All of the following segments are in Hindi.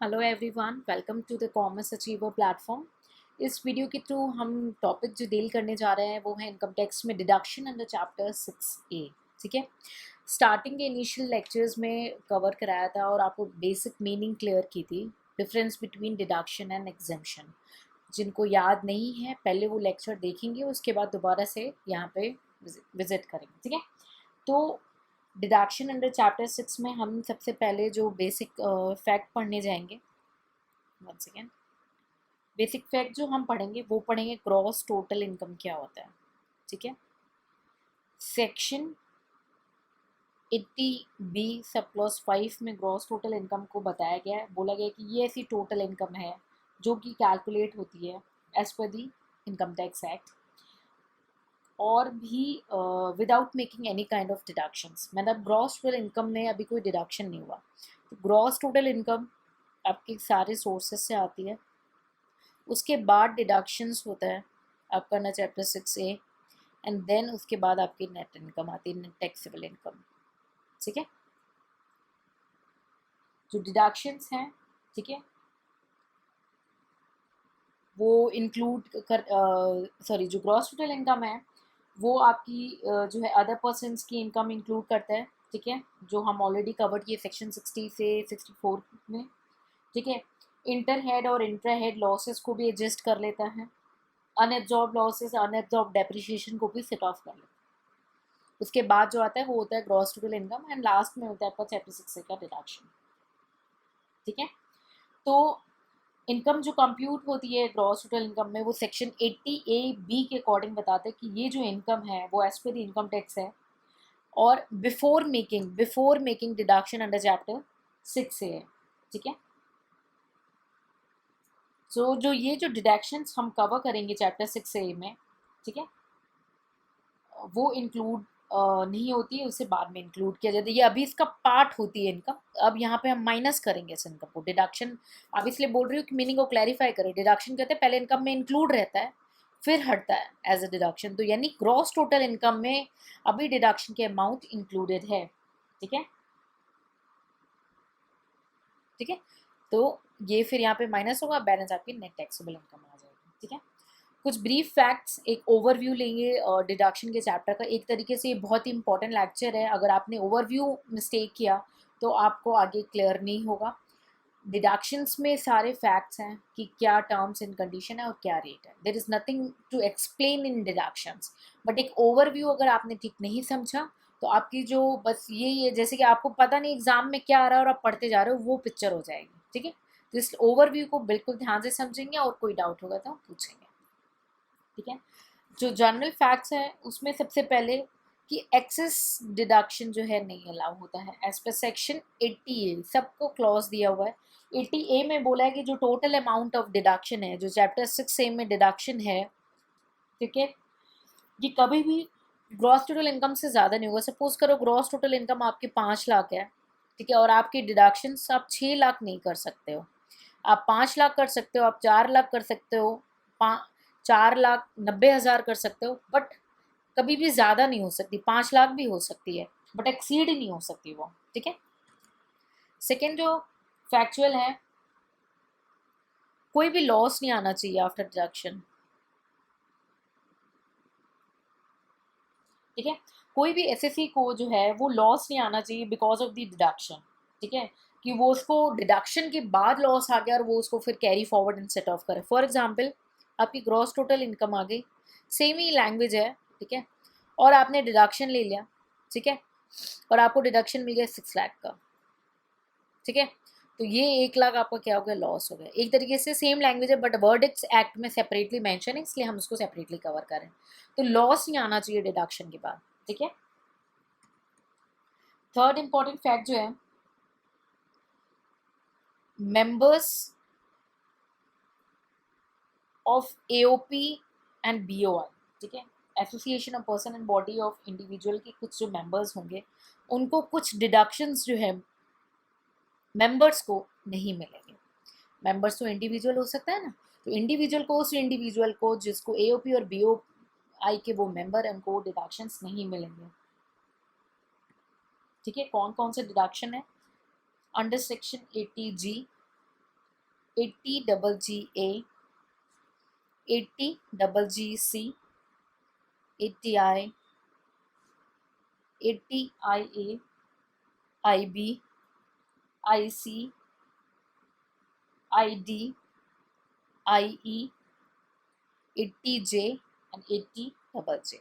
Hello everyone, welcome to the Commerce Achiever platform. इस वीडियो के थ्रू हम टॉपिक जो डील करने जा रहे हैं वो है इनकम टैक्स में डिडक्शन अंडर चैप्टर 6A। ठीक है, स्टार्टिंग के इनिशियल लेक्चर्स में कवर कराया था और आपको बेसिक मीनिंग क्लियर की थी, difference between deduction and exemption. जिनको याद नहीं है पहले वो लेक्चर देखेंगे, उसके बाद दोबारा से यहाँ पे विजिट करेंगे। ठीक है, तो डिडक्शन अंडर चैप्टर 6 में हम सबसे पहले जो बेसिक फैक्ट पढ़ने जाएंगे। One second. बेसिक फैक्ट जो हम पढ़ेंगे वो पढ़ेंगे ग्रॉस टोटल इनकम क्या होता है। ठीक है, सेक्शन 80B सब क्लॉज 5 में ग्रॉस टोटल इनकम को बताया गया है। बोला गया है कि ये ऐसी टोटल इनकम है जो कि कैलकुलेट होती है एज पर दी इनकम टैक्स एक्ट, और भी without making any kind of deductions. मतलब ग्रॉस टोटल इनकम में अभी कोई डिडक्शन नहीं हुआ। तो ग्रॉस टोटल इनकम आपके सारे सोर्सेस से आती है, उसके बाद डिडक्शंस होता है आपका ना चैप्टर 6A, एंड देन उसके बाद आपकी नेट इनकम आती है, नेट टैक्सेबल इनकम। ठीक है, जो डिडक्शंस हैं, ठीक है, वो इंक्लूड कर सॉरी, जो ग्रॉस टोटल इनकम है वो आपकी जो है अदर पर्सनस की इनकम इंक्लूड करता है। ठीक है, जो हम ऑलरेडी कवर किए सेक्शन 60 से 64 में। ठीक है, इंटर हेड और इंट्रा हेड लॉसेस को भी एडजस्ट कर लेता है, अनएब्जॉर्ब लॉसेस अनएब्जॉर्ब डेप्रिसिएशन को भी सेट ऑफ कर लेता है। उसके बाद जो आता है वो होता है gross total income, and last में होता है आपका चैप्टर 6 का डिडक्शन। ठीक है, तो इनकम जो कंप्यूट होती है ग्रॉस टोटल इनकम में वो सेक्शन 80A(b) के अकॉर्डिंग बताते हैं कि ये जो इनकम है वो as per the income tax है, और before making deduction under chapter 6A है। ठीक है, सो जो ये जो डिडक्शंस हम कवर करेंगे चैप्टर 6A में, ठीक है, वो इंक्लूड नहीं होती है, उसे बाद में इंक्लूड किया जाता है। ये अभी इसका पार्ट होती है इनकम। अब यहाँ पे हम माइनस करेंगे इस इनकम को। डिडक्शन अब इसलिए बोल रही हूँ कि मीनिंग को क्लैरिफाई करें। डिडक्शन कहते हैं पहले इनकम में इंक्लूड रहता है फिर हटता है एज अ डिडक्शन, तो यानी ग्रॉस टोटल इनकम में अभी डिडक्शन के अमाउंट इंक्लूडेड है। ठीक है, ठीक है, तो ये फिर यहाँ पे माइनस होगा, बैलेंस आपकी नेट टैक्सेबल इनकम आ जाएगी। ठीक है, कुछ ब्रीफ फैक्ट्स, एक ओवरव्यू लेंगे डिडक्शन के चैप्टर का। एक तरीके से ये बहुत ही इंपॉर्टेंट लेक्चर है, अगर आपने ओवरव्यू मिस्टेक किया तो आपको आगे क्लियर नहीं होगा। डिडक्शंस में सारे फैक्ट्स हैं कि क्या टर्म्स एंड कंडीशन है और क्या रेट है। There is nothing to explain in deductions, but एक ओवरव्यू अगर आपने ठीक नहीं समझा तो आपकी जो बस यही है, जैसे कि आपको पता नहीं एग्जाम में क्या आ रहा है और आप पढ़ते जा रहे हो, वो पिक्चर हो जाएगी। ठीक है, तो इस ओवरव्यू को बिल्कुल ध्यान से समझेंगे और कोई डाउट होगा तो पूछेंगे। ठीक है, जो जनरल फैक्ट्स हैं उसमें सबसे पहले कि एक्सेस डिडक्शन जो है नहीं अलाउ होता है एज पर सेक्शन 80A। सबको क्लॉज दिया हुआ है। 80A में बोला है कि जो टोटल अमाउंट ऑफ डिडक्शन है, जो चैप्टर 6A में डिडक्शन है, ठीक है, ये कभी भी ग्रॉस टोटल इनकम से ज़्यादा नहीं होगा। सपोज करो ग्रॉस टोटल इनकम आपकी 5 लाख है, ठीक है, और आपकी डिडक्शन आप 6 लाख नहीं कर सकते हो। आप 5 लाख कर सकते हो, आप 4 लाख कर सकते हो, 4,90,000 कर सकते हो, बट कभी भी ज़्यादा नहीं हो सकती। 5 लाख भी हो सकती है बट एक्सीड नहीं हो सकती वो। ठीक है, सेकेंड जो फैक्चुअल है, कोई भी लॉस नहीं आना चाहिए आफ्टर डिडक्शन। ठीक है, कोई भी एसएससी को जो है वो लॉस नहीं आना चाहिए बिकॉज ऑफ द डिडक्शन। ठीक है, कि वो उसको डिडक्शन के बाद लॉस आ गया और वो उसको फिर carry forward and set of करे। फॉर एग्जाम्पल, आपकी ग्रॉस टोटल इनकम आ गई, सेम ही लैंग्वेज है, ठीक है, और आपने डिडक्शन ले लिया, ठीक है, और आपको डिडक्शन मिल गया 6 लाख का। ठीक है, तो ये 1 लाख आपका क्या हो गया, लॉस हो गया। एक तरीके से सेम लैंग्वेज है बट वर्डिक्स एक्ट में सेपरेटली मेंशन है, इसलिए हम उसको सेपरेटली कवर करें। तो लॉस नहीं आना चाहिए डिडक्शन के बाद। ठीक है, थर्ड इंपॉर्टेंट फैक्ट जो है, members of AOP and BOI, ठीक है, association of person and body of individual के कुछ जो मेंबर्स होंगे उनको कुछ डिडक्शंस जो है मेंबर्स को नहीं मिलेंगे। मेंबर्स तो इंडिविजुअल हो सकता है ना, तो इंडिविजुअल को, उस इंडिविजुअल को जिसको एओपी और बीओआई के वो मेंबर हैं उनको डिडक्शंस नहीं मिलेंगे। ठीक है, कौन कौन से डिडक्शन है under section 80G, 80GGA, 80GGC, 80I, 80IA, IB, IC, ID, IE, 80J and 80JJ।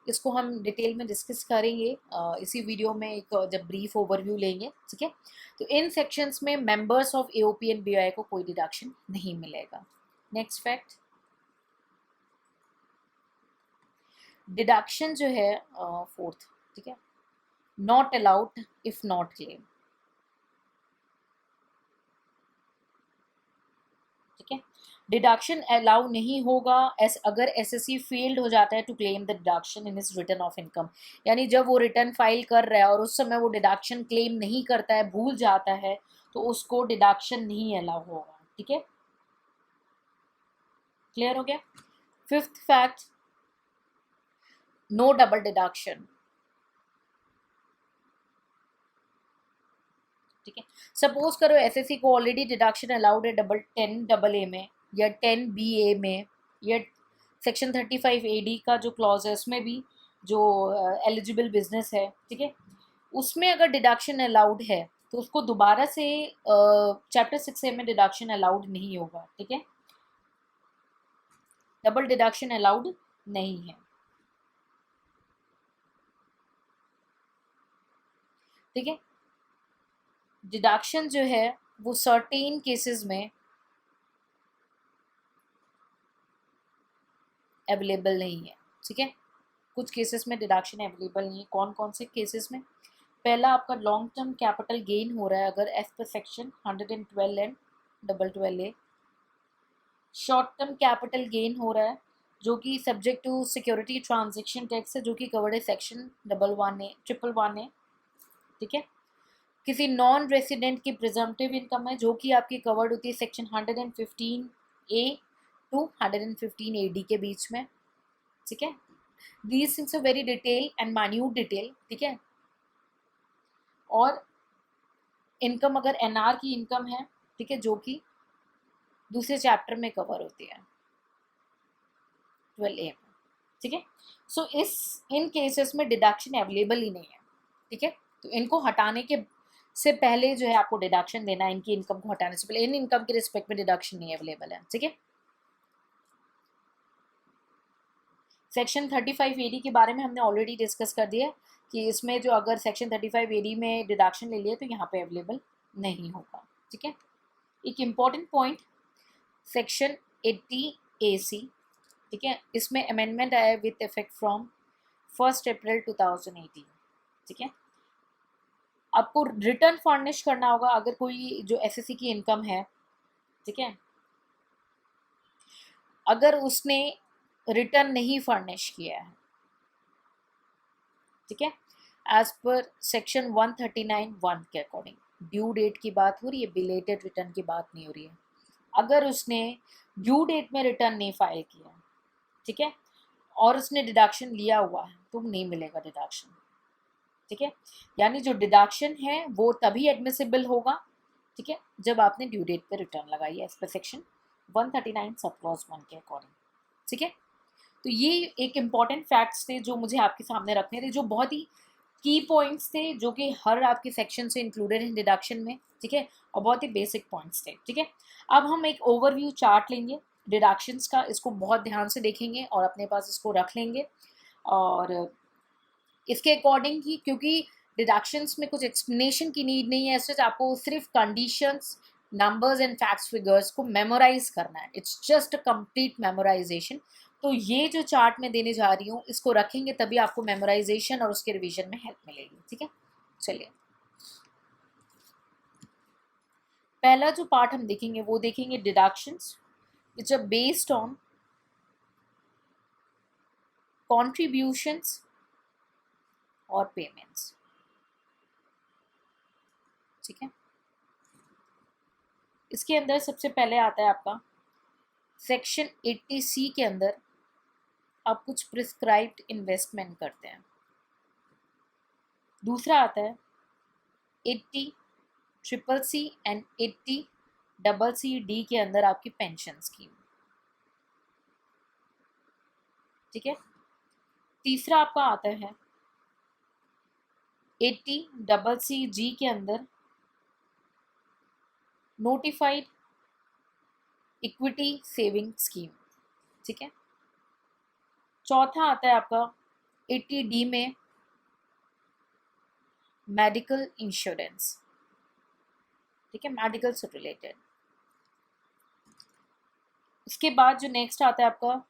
इसको हम डिटेल में डिस्कस करेंगे इसी वीडियो में, एक जब ब्रीफ ओवरव्यू लेंगे, ठीक है। तो इन सेक्शंस में members of AOP and BOI को कोई डिडक्शन नहीं मिलेगा। नेक्स्ट फैक्ट, डिडक्शन जो है फोर्थ, ठीक है, not allowed if not claim, ठीक है। डिडक्शन अलाउ नहीं होगा अगर एसएससी फेल्ड हो जाता है to claim the deduction in his return of income, यानी जब वो रिटर्न फाइल कर रहा है और उस समय वो डिडक्शन क्लेम नहीं करता है, भूल जाता है, तो उसको डिडक्शन नहीं अलाउ होगा, ठीक है। क्लियर हो गया। Fifth fact, no double deduction, ठीक है। सपोज करो एसएससी को ऑलरेडी डिडक्शन अलाउड है 10AA में या 10BA में या सेक्शन 35AD का जो क्लॉज है उसमें भी जो एलिजिबल बिजनेस है, ठीक है, उसमें अगर डिडक्शन अलाउड है तो उसको दोबारा से चैप्टर 6A में डिडक्शन अलाउड नहीं होगा, ठीक है। डबल डिडक्शन अलाउड नहीं है, ठीक है। डिडक्शन जो है वो सर्टेन केसेस में अवेलेबल नहीं है, ठीक है। कुछ केसेस में डिडक्शन अवेलेबल नहीं है। कौन कौन से केसेस में? पहला आपका लॉन्ग टर्म कैपिटल गेन हो रहा है अगर एज पर section 112 and 12A। Short term capital gain हो रहा है जो कि subject to security transaction tax है, जो कि कवर्ड है सेक्शन 111A, ठीक है। किसी नॉन रेसिडेंट की प्रिजम्पटिव इनकम है जो कि आपकी कवर्ड होती है सेक्शन 115A टू 115AD के बीच में, ठीक है। These things are very detail and minute detail, ठीक है। और इनकम अगर एनआर की इनकम है, ठीक है, जो कि दूसरे चैप्टर में कवर होती है 12A में, ठीक है। सो इन केसेस में डिडक्शन अवेलेबल ही नहीं है, ठीक है। तो इनको हटाने के से पहले जो है आपको डिडक्शन देना है, इनकी इनकम को हटाने से पहले इन इनकम के रिस्पेक्ट में डिडक्शन नहीं अवेलेबल है, ठीक है। सेक्शन 35AD के बारे में हमने ऑलरेडी डिस्कस कर दिया कि इसमें जो अगर सेक्शन 35AD में डिडक्शन ले लिया तो यहाँ पे अवेलेबल नहीं होगा, ठीक है। एक इम्पॉर्टेंट पॉइंट, सेक्शन 80AC, ठीक है, इसमें अमेंडमेंट आया विथ इफेक्ट फ्रॉम 1 अप्रैल 2018, ठीक है। आपको रिटर्न फर्निश करना होगा अगर कोई जो एसएससी की इनकम है, ठीक है, अगर उसने रिटर्न नहीं फर्निश किया है, ठीक है, एज पर सेक्शन 139(1) के अकॉर्डिंग। ड्यू डेट की बात हो रही है, बिलेटेड रिटर्न की बात नहीं हो रही है। अगर उसने ड्यू डेट में रिटर्न नहीं फाइल किया, ठीक है, और उसने डिडक्शन लिया हुआ है तो नहीं मिलेगा डिडक्शन, ठीक है। यानी जो डिडक्शन है वो तभी एडमिसिबल होगा, ठीक है, जब आपने ड्यू डेट पे रिटर्न लगाई है एज पर सेक्शन 139 सब क्लॉज 1 के अकॉर्डिंग, ठीक है। तो ये एक इम्पॉर्टेंट फैक्ट्स थे जो मुझे आपके सामने रखने थे, जो बहुत ही की पॉइंट्स थे जो कि हर आपके सेक्शन से इंक्लूडेड हैं डिडक्शन में, ठीक है, और बहुत ही बेसिक पॉइंट्स थे, ठीक है। अब हम एक ओवरव्यू चार्ट लेंगे डिडक्शंस का, इसको बहुत ध्यान से देखेंगे और अपने पास इसको रख लेंगे, और इसके अकॉर्डिंग ही, क्योंकि डिडक्शंस में कुछ एक्सप्लेनेशन की नीड नहीं है, ऐसे आपको सिर्फ conditions, numbers and facts figures को मेमोराइज करना है, it's just a complete memorisation. तो ये जो चार्ट मैं देने जा रही हूँ इसको रखेंगे तभी आपको मेमोराइजेशन और उसके रिवीजन में हेल्प मिलेगी, ठीक है। चलिए, पहला जो पार्ट हम देखेंगे वो देखेंगे deductions which are based on contributions और पेमेंट्स, ठीक है। इसके अंदर सबसे पहले आता है आपका सेक्शन 80C के अंदर आप कुछ प्रिस्क्राइब्ड इन्वेस्टमेंट करते हैं। दूसरा आता है 80CCC एंड 80 CCD के अंदर आपकी पेंशन स्कीम, ठीक है। तीसरा आपका आता है 80CCG के अंदर नोटिफाइड इक्विटी सेविंग स्कीम, ठीक है। चौथा आता है आपका 80D में मेडिकल इंश्योरेंस, ठीक है, मेडिकल से रिलेटेड। उसके बाद जो नेक्स्ट आता है आपका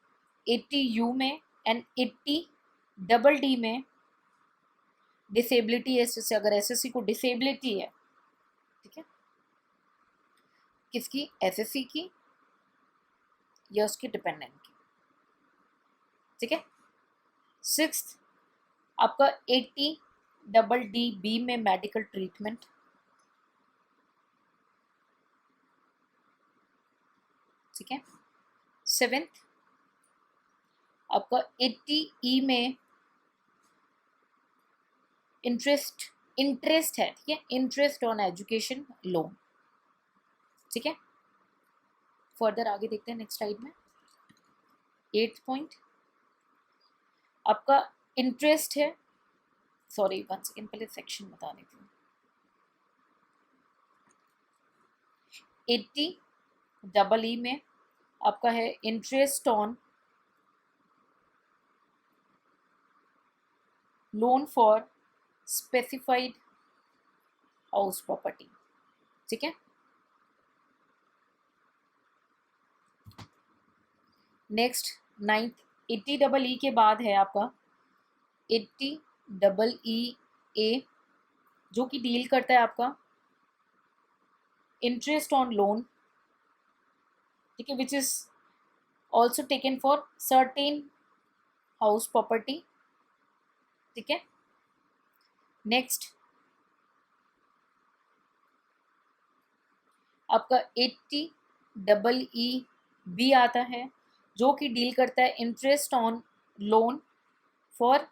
80U में एंड 80DD में डिसेबिलिटी एसएससी, अगर एसएससी को डिसेबिलिटी है, ठीक है, किसकी, एसएससी की या उसके डिपेंडेंट की, ठीक है। सिक्स्थ आपका 80DD में मेडिकल ट्रीटमेंट, ठीक है। सेवेंथ आपका 80E में इंटरेस्ट है, ठीक है, इंटरेस्ट ऑन एजुकेशन लोन, ठीक है। फर्दर आगे देखते हैं नेक्स्ट स्लाइड में। 8th पॉइंट आपका इंटरेस्ट है, सॉरी 1 सेकेंड, पहले सेक्शन बता देती हूँ। 80EE में आपका है interest on loan for specified house property, ठीक है। नेक्स्ट 9th 80EE के बाद है आपका 80EE जो कि डील करता है आपका इंटरेस्ट ऑन लोन, ठीक है, which is also taken for certain house property, ठीक है। नेक्स्ट आपका 80EE आता है जो कि डील करता है interest on loan for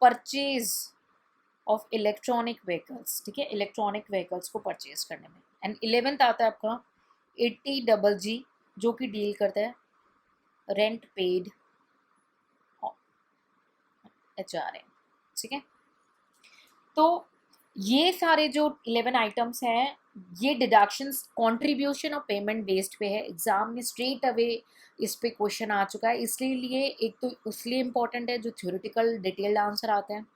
purchase of electronic vehicles, ठीक है, इलेक्ट्रॉनिक व्हीकल्स को परचेज करने में। एंड 11th आता है आपका 80GG जो कि डील करता है रेंट पेड HRA, ठीक है। तो ये सारे जो 11 आइटम्स हैं, ये डिडक्शंस कंट्रीब्यूशन और पेमेंट बेस्ड पे है। एग्जाम में स्ट्रेट अवे इस पे क्वेश्चन आ चुका है, इसलिए एक तो इसलिए इम्पॉर्टेंट है जो थ्योरेटिकल डिटेल्ड आंसर आते हैं,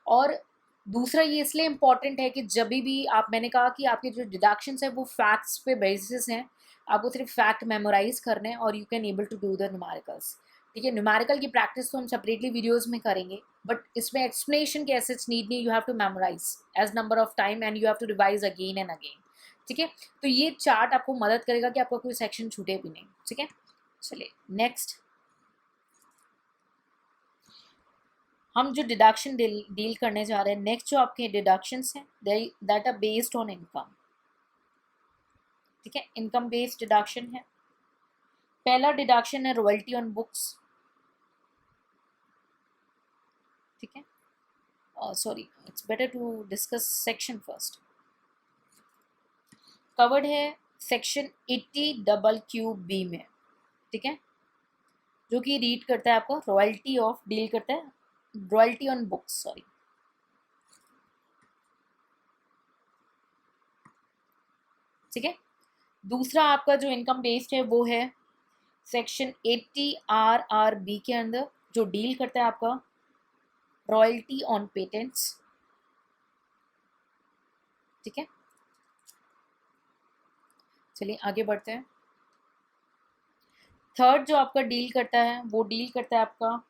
और दूसरा ये इसलिए इम्पॉर्टेंट है कि जब भी आप, मैंने कहा कि आपके जो डिडक्शंस है वो फैक्ट्स पे बेसिस हैं, आपको सिर्फ फैक्ट मेमोराइज करने हैं और you can able to do the numericals, ठीक है। न्यूमेरिकल की प्रैक्टिस तो हम सेपरेटली वीडियोस में करेंगे, बट इसमें एक्सप्लेनेशन के ऐसे नीड नहीं, you have to memorise as number of time and you have to revise again and again, ठीक है। तो ये चार्ट आपको मदद करेगा कि आपका कोई सेक्शन छूटे भी नहीं, ठीक है। चलिए नेक्स्ट हम जो डिडक्शन डील करने जा रहे हैं, नेक्स्ट जो आपके डिडक्शंस हैं that are based on income, ठीक है, इनकम बेस्ड डिडक्शन है। पहला डिडक्शन है रॉयल्टी ऑन बुक्स, ठीक है, sorry it's better to discuss section first. Covered है सेक्शन 80QQ में, ठीक है, जो कि रीड करता है आपका रॉयल्टी ऑफ, डील करता है रॉयल्टी ऑन बुक्स, सॉरी, ठीक है। दूसरा आपका जो इनकम बेस्ड है वो है सेक्शन 80RRB के अंदर, जो डील करता है आपका रॉयल्टी ऑन पेटेंट्स, ठीक है। चलिए आगे बढ़ते हैं। थर्ड जो आपका डील करता है वो डील करता है आपका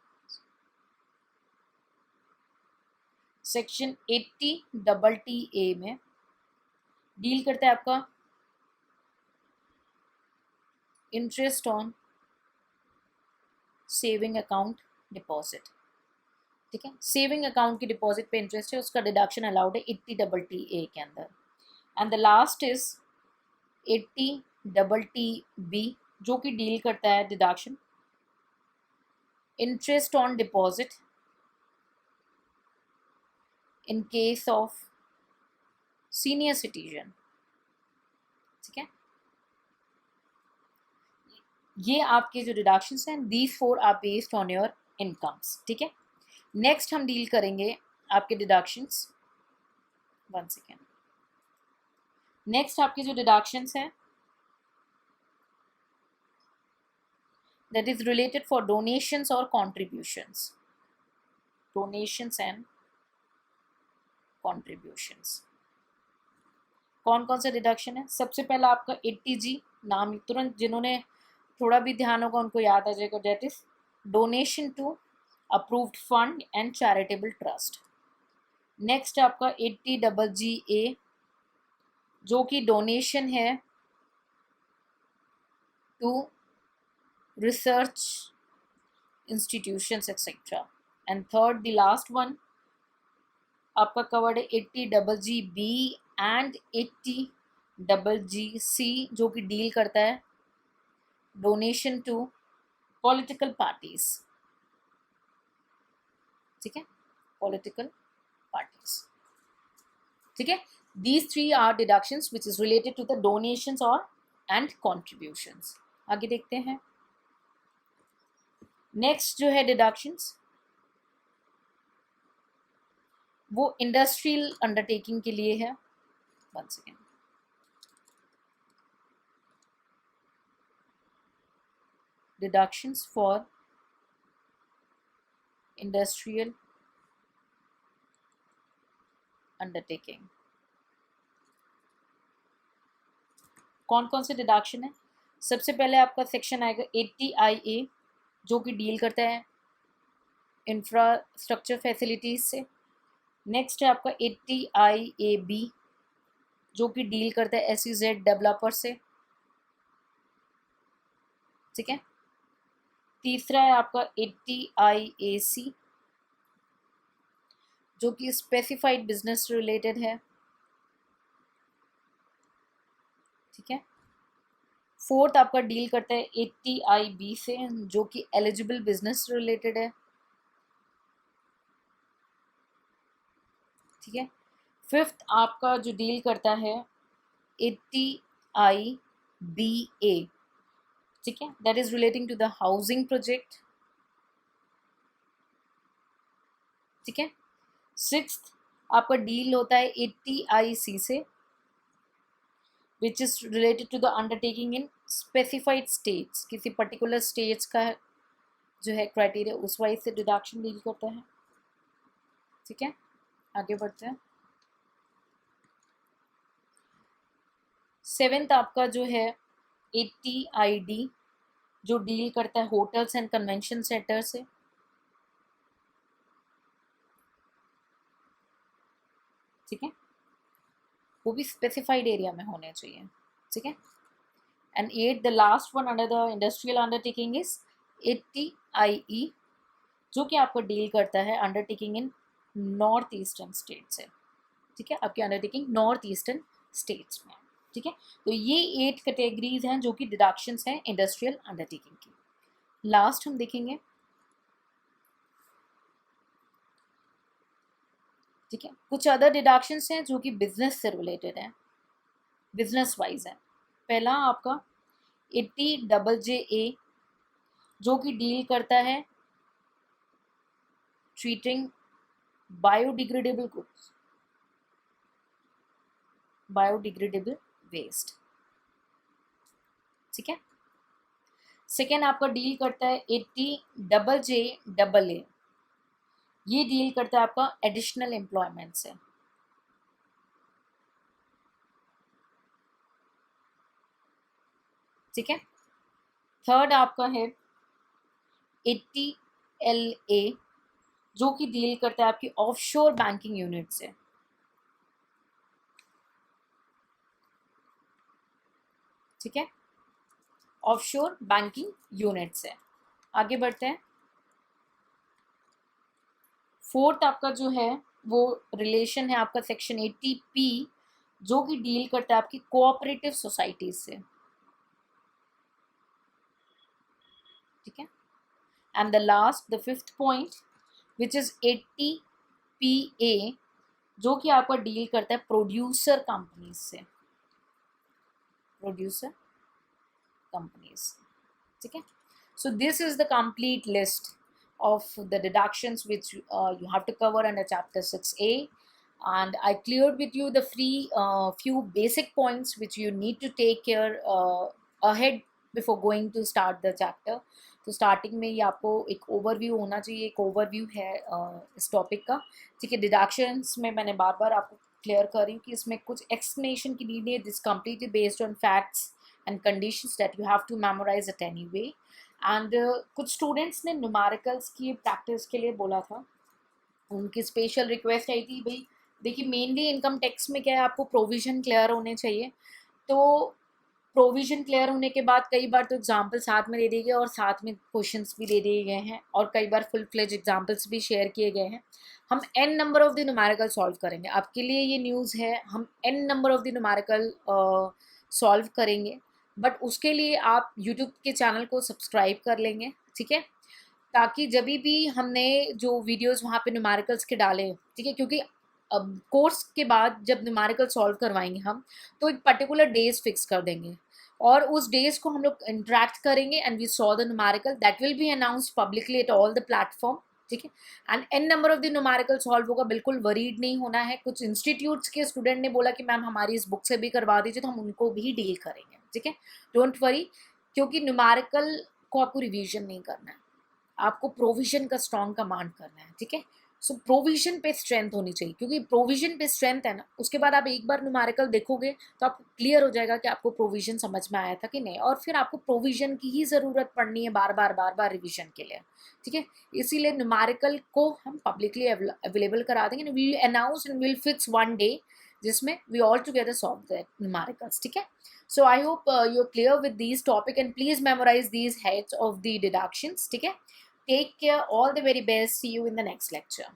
सेक्शन 80TTA में, डील करता है आपका interest on saving account deposit, ठीक है। सेविंग अकाउंट की डिपॉजिट पे इंटरेस्ट है, उसका डिडक्शन अलाउड है 80TTA के अंदर। And the last is 80TTB जो कि डील करता है deduction interest on deposit in case of senior citizen, ठीक है। ये आपके जो डिडक्शंस हैं, these 4 are based on your incomes, ठीक है। नेक्स्ट हम डील करेंगे आपके डिडक्शंस, 1 सेकेंड। नेक्स्ट आपके जो डिडक्शंस हैं, that is related for donations or contributions, donations and contributions। कौन कौन सा डिडक्शन है? सबसे पहला आपका 80G, नाम तुरंत जिन्होंने थोड़ा भी ध्यान होगा उनको याद आ जाएगा, that is donation to approved fund and charitable trust. Next आपका 80GA, जो कि डोनेशन है to research institutions etcetera. And third the last one आपका कवर्ड है 80GB एंड 80GC, जो कि डील करता है डोनेशन टू पॉलिटिकल पार्टीज, ठीक है, पॉलिटिकल पार्टीज, ठीक है। These 3 are deductions which is related to the donations और एंड कॉन्ट्रीब्यूशंस। आगे देखते हैं। नेक्स्ट जो है डिडक्शंस, वो इंडस्ट्रियल अंडरटेकिंग के लिए है। 1 second. Deductions for industrial undertaking. कौन कौन से डिडक्शन है? सबसे पहले आपका सेक्शन आएगा 80IA, जो कि डील करता है इंफ्रास्ट्रक्चर फैसिलिटीज से। नेक्स्ट है आपका 80IAB, जो कि डील करता है SEZ डेवलपर से, ठीक है। तीसरा है आपका 80IAC, जो कि स्पेसिफाइड बिजनेस रिलेटेड है, ठीक है। फोर्थ आपका डील करता है 80IB से, जो कि एलिजिबल बिजनेस रिलेटेड है, ठीक है। फिफ्थ आपका जो डील करता है 80IBA, ठीक है, that is relating to the housing project, ठीक है। सिक्स्थ आपका डील होता है 80IC से, which is related to the undertaking in specified states, किसी पर्टिकुलर स्टेट्स का जो है क्राइटेरिया उस वाइज से डिडक्शन डील करता है, ठीक है। आगे बढ़ते हैं। सेवेंथ आपका जो है 80ID, जो डील करता है होटल्स एंड कन्वेंशन सेंटर से, ठीक है, वो भी स्पेसिफाइड एरिया में होने चाहिए, ठीक है। And 8 the last one under the industrial undertaking is 80IE, जो कि आपको डील करता है अंडरटेकिंग इन नॉर्थ ईस्टर्न स्टेट से, ठीक है, आपकी अंडरटेकिंग नॉर्थ ईस्टर्न स्टेट्स में, ठीक है। तो ये 8 कैटेगरीज हैं जो कि डिडक्शंस हैं इंडस्ट्रियल अंडरटेकिंग की। लास्ट हम देखेंगे, ठीक है, कुछ अदर डिडक्शंस हैं जो कि बिजनेस से रिलेटेड हैं, बिजनेस वाइज है। पहला आपका 80JA, जो कि डील करता है treating biodegradable goods, biodegradable waste, ठीक है। सेकेंड आपका डील करता है 80JAA, ये डील करता है आपका एडिशनल एम्प्लॉयमेंट से, ठीक है। थर्ड आपका है 80LA, जो कि डील करता है आपकी ऑफशोर बैंकिंग यूनिट से, ठीक है, ऑफशोर बैंकिंग यूनिट से। आगे बढ़ते हैं। फोर्थ आपका जो है वो रिलेशन है आपका सेक्शन 80P, जो कि डील करता है आपकी कोऑपरेटिव सोसाइटीज से, ठीक है। And the last the fifth point which is 80PA, जो कि आपका डील करता है प्रोड्यूसर कंपनीज से, प्रोड्यूसर कंपनीज, ठीक है. So this is the complete list of the deductions which you have to cover under chapter 6A, and I cleared with you the few basic points which you need to take care ahead before going to start the chapter. तो स्टार्टिंग में ये आपको एक ओवरव्यू होना चाहिए, एक ओवरव्यू है इस टॉपिक का. ठीक है. डिडक्शंस में मैंने बार बार आपको क्लियर कर रही हूँ कि इसमें कुछ एक्सप्लेनेशन की नीड है. This completely based on facts and conditions that you have to memorise at any way. And कुछ स्टूडेंट्स ने न्यूमेरिकल्स की प्रैक्टिस के लिए बोला था, उनकी स्पेशल रिक्वेस्ट आई थी, भाई देखिए मेनली इनकम टैक्स में क्या है, आपको प्रोविज़न क्लियर होने चाहिए. तो प्रोविज़न क्लियर होने के बाद कई बार तो एग्जाम्पल साथ में दे दिए गए और साथ में क्वेश्चंस भी दे दिए गए हैं, और कई बार फुल फ्लेज एग्जाम्पल्स भी शेयर किए गए हैं. हम n number of the numerical solve करेंगे. आपके लिए ये न्यूज़ है, हम n number of the numerical solve करेंगे. बट उसके लिए आप यूट्यूब के चैनल को सब्सक्राइब कर लेंगे. ठीक है. ताकि जब भी हमने जो वीडियोस वहाँ पे न्यूमेरिकल्स के डाले, ठीक है, क्योंकि अब कोर्स के बाद जब न्यूमेरिकल सॉल्व करवाएंगे हम, तो एक पर्टिकुलर डेज फिक्स कर देंगे और उस डेज को हम लोग इंटरेक्ट करेंगे and we saw the numerical that will be announced publicly at all the platform. ठीक है. And n number of the numerical solve होगा. बिल्कुल वरीड नहीं होना है. कुछ इंस्टीट्यूट्स के स्टूडेंट ने बोला कि मैम हमारी इस बुक से भी करवा दीजिए, तो हम उनको भी डील करेंगे. ठीक है. डोंट वरी, क्योंकि न्यूमेरिकल को आपको रिवीजन नहीं करना है, आपको प्रोविजन का स्ट्रॉन्ग कमांड करना है. ठीक है. सो प्रोविजन पे स्ट्रेंथ होनी चाहिए, क्योंकि प्रोविजन पे स्ट्रेंथ है ना, उसके बाद आप एक बार न्यूमेरिकल देखोगे तो आपको क्लियर हो जाएगा कि आपको प्रोविजन समझ में आया था कि नहीं, और फिर आपको प्रोविजन की ही ज़रूरत पड़नी है बार बार रिविजन के लिए. ठीक है. इसीलिए न्यूमेरिकल को हम पब्लिकली अवेलेबल करा देंगे. We announce and will fix one day जिसमें we all together solve the numericals. ठीक है. So I hope you're clear with these topic, and please memorize these heads of the deductions. ठीक है. Take care. All the very best. See you in the next lecture.